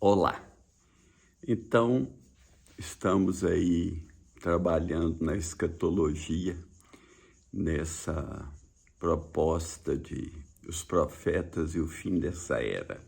Olá! Então, estamos aí trabalhando na escatologia, nessa proposta de os profetas e o fim dessa era.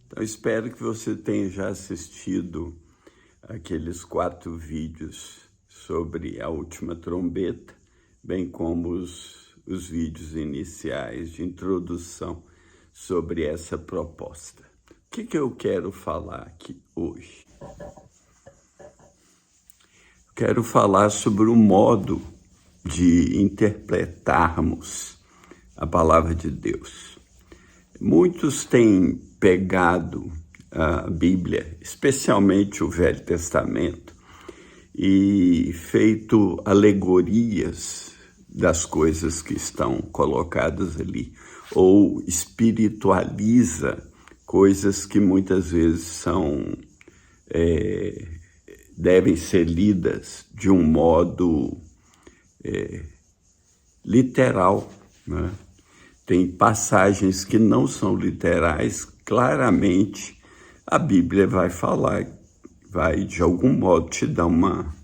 Então, espero que você tenha já assistido aqueles 4 vídeos sobre a última trombeta, bem como os vídeos iniciais de introdução sobre essa proposta. O que eu quero falar aqui hoje? Quero falar sobre o modo de interpretarmos a palavra de Deus. Muitos têm pegado a Bíblia, especialmente o Velho Testamento, e feito alegorias das coisas que estão colocadas ali, ou espiritualiza coisas que muitas vezes devem ser lidas de um modo literal, né? Tem passagens que não são literais, claramente a Bíblia vai falar, vai de algum modo te dar uma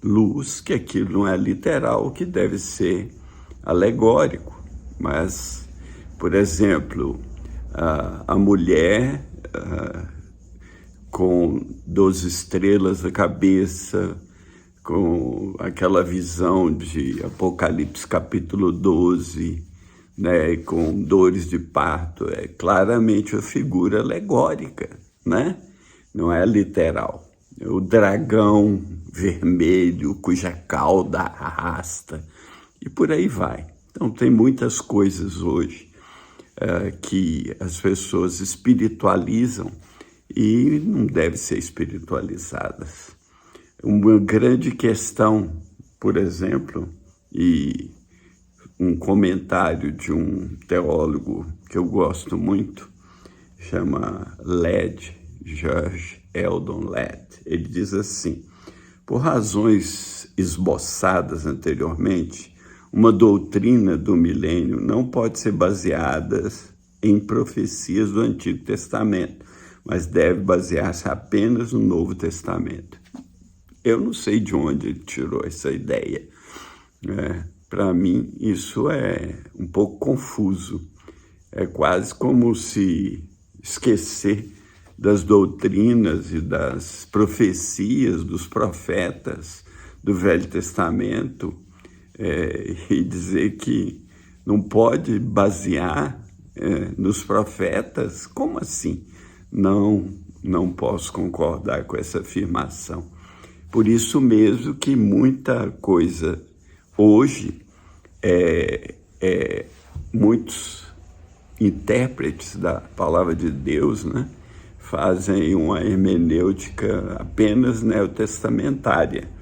luz que aquilo não é literal, que deve ser alegórico. Mas, por exemplo, a mulher com 12 estrelas na cabeça, com aquela visão de Apocalipse capítulo 12, né, com dores de parto, é claramente uma figura alegórica, né? Não é literal. O dragão vermelho, cuja cauda arrasta, e por aí vai. Então, tem muitas coisas hoje que as pessoas espiritualizam e não devem ser espiritualizadas. Uma grande questão, por exemplo, e um comentário de um teólogo que eu gosto muito, chama Led, George Eldon Led. Ele diz assim: por razões esboçadas anteriormente, uma doutrina do milênio não pode ser baseada em profecias do Antigo Testamento, mas deve basear-se apenas no Novo Testamento. Eu não sei de onde ele tirou essa ideia. Para mim, isso é um pouco confuso. É quase como se esquecer das doutrinas e das profecias dos profetas do Velho Testamento e dizer que não pode basear nos profetas. Como assim? Não posso concordar com essa afirmação. Por isso mesmo que muita coisa hoje, muitos intérpretes da palavra de Deus, né, fazem uma hermenêutica apenas neotestamentária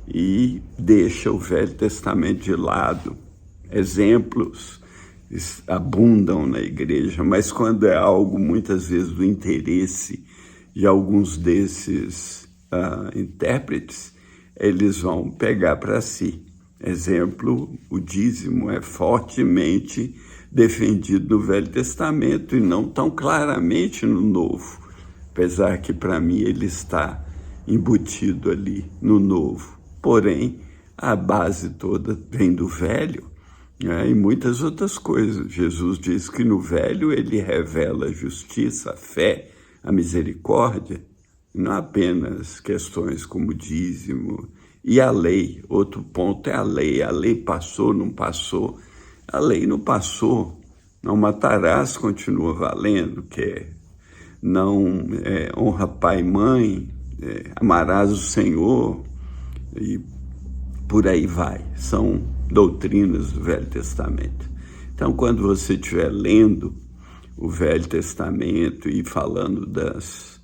e deixa o Velho Testamento de lado. Exemplos abundam na igreja, mas quando é algo muitas vezes do interesse de alguns desses intérpretes, eles vão pegar para si. Exemplo, o dízimo é fortemente defendido no Velho Testamento e não tão claramente no Novo, apesar que para mim ele está embutido ali no Novo. Porém, a base toda vem do Velho, e muitas outras coisas. Jesus diz que no Velho ele revela a justiça, a fé, a misericórdia, não apenas questões como dízimo e a lei. Outro ponto é a lei. A lei passou, não passou. A lei não passou. Não matarás continua valendo, que não honra pai e mãe, amarás o Senhor, e por aí vai. São doutrinas do Velho Testamento. Então, quando você estiver lendo o Velho Testamento e falando das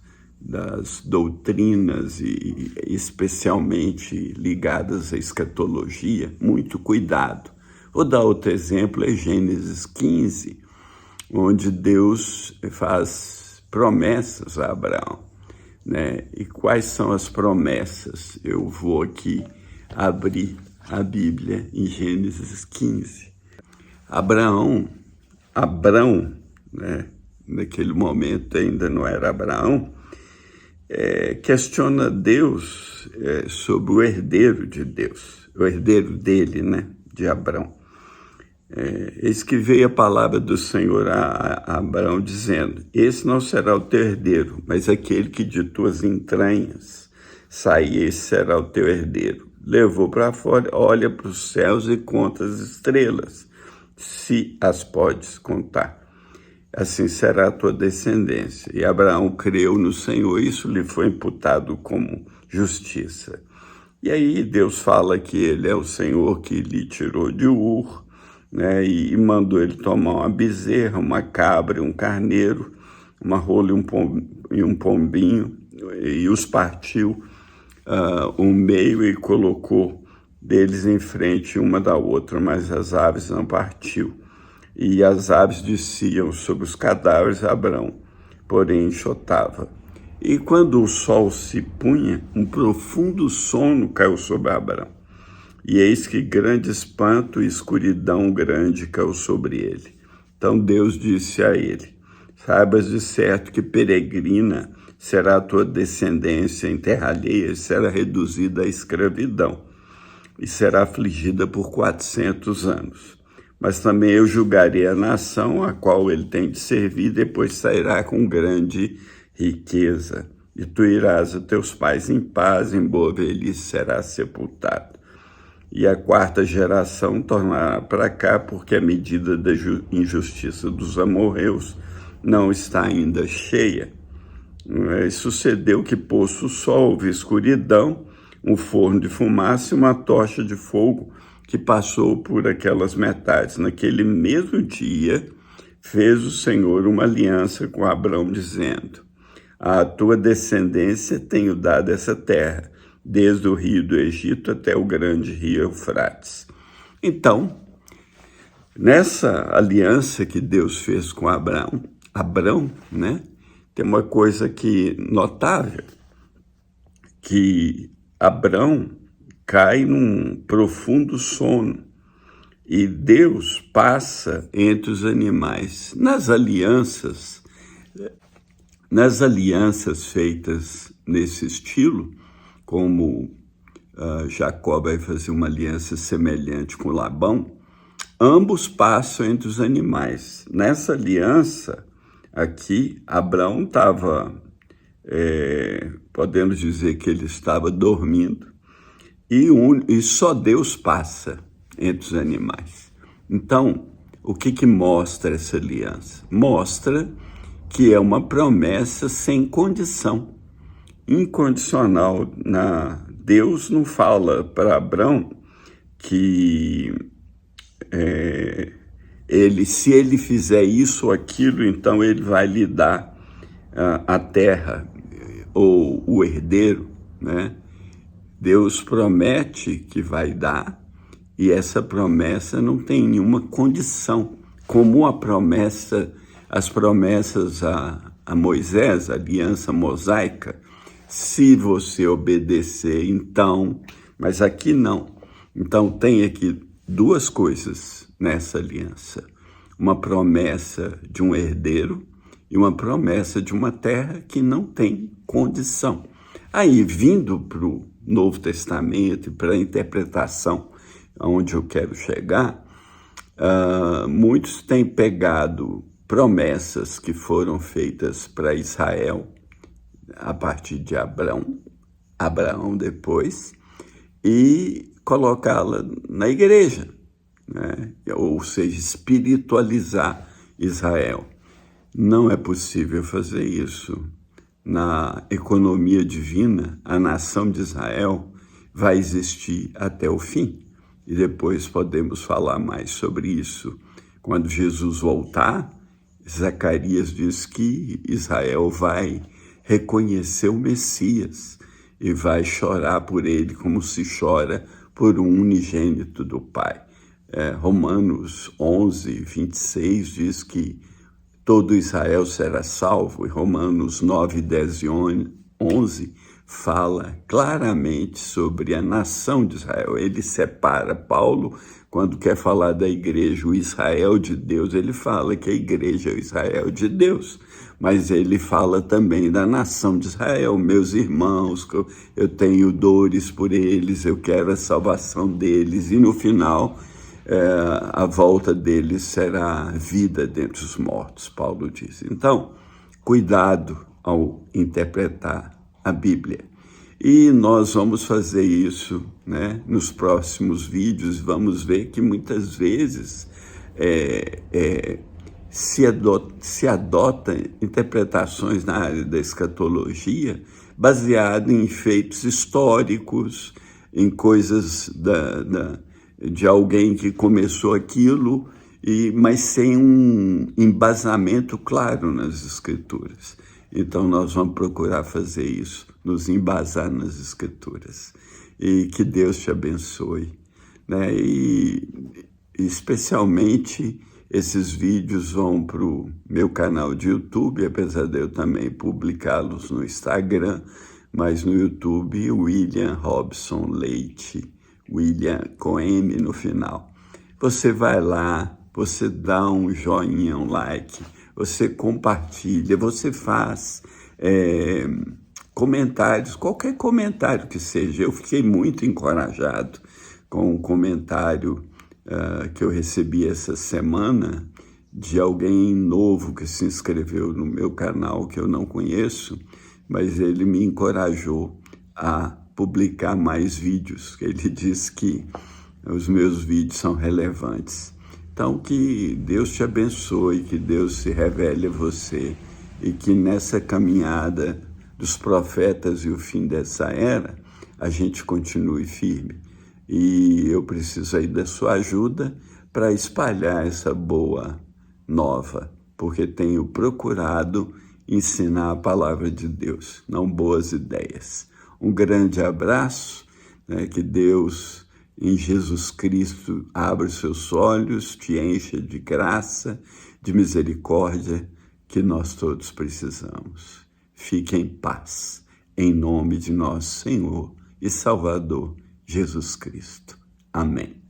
doutrinas, e especialmente ligadas à escatologia, muito cuidado. Vou dar outro exemplo, é Gênesis 15, onde Deus faz promessas a Abraão, né? E quais são as promessas? Eu vou aqui abrir a Bíblia em Gênesis 15. Abrão, né? Naquele momento ainda não era Abraão, questiona Deus sobre o herdeiro de Deus, o herdeiro dele, né, de Abrão. Eis que veio a palavra do Senhor a Abraão dizendo: esse não será o teu herdeiro, mas aquele que de tuas entranhas sair, esse será o teu herdeiro. Levou para fora, olha para os céus e conta as estrelas, se as podes contar. Assim será a tua descendência. E Abraão creu no Senhor, isso lhe foi imputado como justiça. E aí Deus fala que ele é o Senhor que lhe tirou de Ur, né, e mandou ele tomar uma bezerra, uma cabra, um carneiro, uma rola e um pombinho, e os partiu um meio e colocou deles em frente uma da outra, mas as aves não partiu. E as aves desciam sobre os cadáveres, Abrão, porém enxotava. E quando o sol se punha, um profundo sono caiu sobre Abrão. E eis que grande espanto e escuridão grande caiu sobre ele. Então Deus disse a ele: saibas de certo que peregrina será a tua descendência em terra alheia e será reduzida à escravidão, e será afligida por 400 anos. Mas também eu julgarei a nação a qual ele tem de servir, depois sairá com grande riqueza. E tu irás a teus pais em paz, em boa velhice serás sepultado. E a quarta geração tornará para cá, porque a medida da injustiça dos amorreus não está ainda cheia. E sucedeu que, posto o sol, houve escuridão, um forno de fumaça e uma tocha de fogo que passou por aquelas metades. Naquele mesmo dia, fez o Senhor uma aliança com Abrão, dizendo: à tua descendência tenho dado essa terra, desde o rio do Egito até o grande rio Eufrates. Então, nessa aliança que Deus fez com Abrão, né, tem uma coisa que notável, que Abrão cai num profundo sono e Deus passa entre os animais. Nas alianças feitas nesse estilo, como Jacó vai fazer uma aliança semelhante com Labão, ambos passam entre os animais. Nessa aliança aqui, Abrão estava, podemos dizer que ele estava dormindo, e só Deus passa entre os animais. Então, o que mostra essa aliança? Mostra que é uma promessa sem condição, incondicional. Deus não fala para Abrão que se ele fizer isso ou aquilo, então ele vai lhe dar a terra ou o herdeiro, né? Deus promete que vai dar, e essa promessa não tem nenhuma condição, como as promessas a Moisés, a aliança mosaica. Se você obedecer, então, mas aqui não. Então tem aqui duas coisas nessa aliança: uma promessa de um herdeiro e uma promessa de uma terra que não tem condição. Aí, vindo para o Novo Testamento e para a interpretação aonde eu quero chegar, muitos têm pegado promessas que foram feitas para Israel a partir de Abraão depois, e colocá-la na igreja, né? Ou seja, espiritualizar Israel. Não é possível fazer isso. Na economia divina, a nação de Israel vai existir até o fim. E depois podemos falar mais sobre isso. Quando Jesus voltar, Zacarias diz que Israel vai reconhecer o Messias e vai chorar por ele como se chora por um unigênito do Pai. Romanos 11:26 diz que todo Israel será salvo, e Romanos 9, 10 e 11 fala claramente sobre a nação de Israel. Ele separa. Paulo, quando quer falar da igreja, o Israel de Deus, ele fala que a igreja é o Israel de Deus. mas ele fala também da nação de Israel, meus irmãos, que eu tenho dores por eles, eu quero a salvação deles, e no final a volta deles será vida dentre os mortos, Paulo diz. Então, cuidado ao interpretar a Bíblia. E nós vamos fazer isso, né, nos próximos vídeos. Vamos ver que muitas vezes se adota interpretações na área da escatologia baseado em feitos históricos, em coisas de alguém que começou aquilo, mas sem um embasamento claro nas Escrituras. Então nós vamos procurar fazer isso, nos embasar nas Escrituras. E que Deus te abençoe, né? E especialmente esses vídeos vão para o meu canal de YouTube, apesar de eu também publicá-los no Instagram, mas no YouTube, William Robson Leite, William com M no final. Você vai lá, você dá um joinha, um like, você compartilha, você faz comentários, qualquer comentário que seja. Eu fiquei muito encorajado com um comentário que eu recebi essa semana de alguém novo que se inscreveu no meu canal, que eu não conheço, mas ele me encorajou a publicar mais vídeos. Ele diz que os meus vídeos são relevantes. Então, que Deus te abençoe, que Deus se revele a você e que nessa caminhada dos profetas e o fim dessa era, a gente continue firme. E eu preciso aí da sua ajuda para espalhar essa boa nova, porque tenho procurado ensinar a palavra de Deus, não boas ideias. Um grande abraço, né? Que Deus, em Jesus Cristo, abra os seus olhos, te encha de graça, de misericórdia, que nós todos precisamos. Fique em paz, em nome de nosso Senhor e Salvador, Jesus Cristo. Amém.